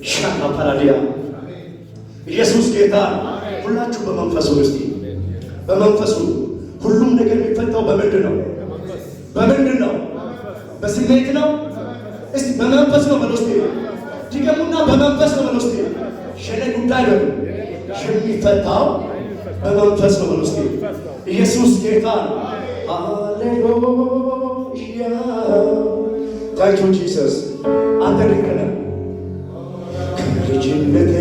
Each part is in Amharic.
ሻና ፓራዲያ ኢየሱስ ጌታ። ሁላችሁ በመንፈሱ እስቲ በመንፈሱ ሁሉም ነገር የሚፈታው በምንድን ነው? በምንድን ነው? በስሜት ነው? እስቲ በመንፈስ ነው በለስቲ ዲገሙና በመንፈስ ነው በለስቲ ሸለ ጉዳይ ነው የሚፈታው በመንፈስ ነው በለስቲ ኢየሱስ ጌታ። ሃሌሉያ ታንክ ዩ ጂሰስ። አንተ ድንቅ ነህ። ከልጅነቴ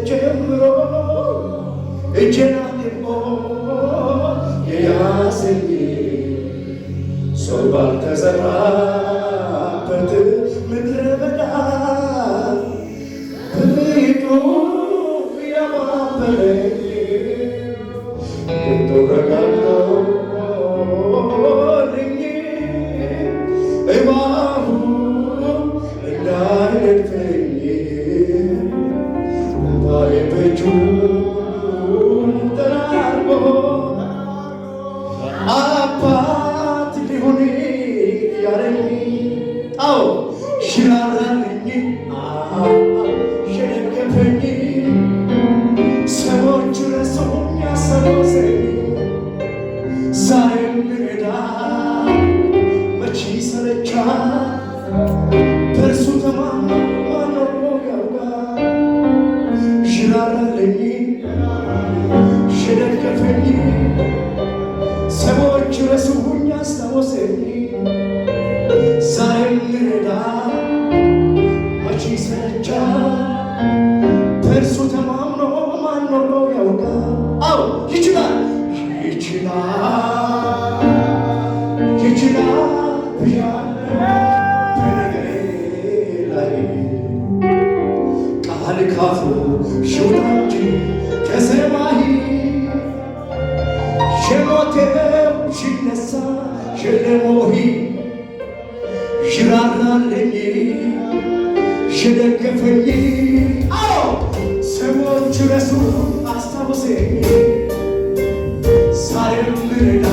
ጀምሮ እጄን አጥብቆ የያዘኝ ሰው ባልተዘራበት ምድረ በዳ ብጡ ያባበለኝ ተረጋግቶልኝ እባቡ እንዳይነድፈኝ እንባዬ በእጁ ጠራርጎ አባት ሊሆን ያለኝ አዎ ሽራራልኝ ሸደገፈኝ ሰዎች ረሱኝ ያሰበሰኝ ዛሬም ልረዳ መቼ ሰለቻ በእርሱ ተማምኖ ማኖር ያውቃል። ሽራራልኝ ሸደገፈኝ ሰዎች ረሱኝ ያስታወሰኝ ዛሬም ልረዳ መቼ ሰለቻ በእርሱ ተማምኖ ማኖር ያውቃል። አዎ ይችላል ይችላል ይችላል ብያለሁ በነገሬ ላይ ቃል ካፉ ሽውጣ እንጂ ከሰማይ ሸሞቴው ሲነሳ ሸለሞሂ ሽራራልኝ ሽደገፈኝ አዎ ሰዎች ረሱ አስታውሰኝ ዛሬም ልረዳ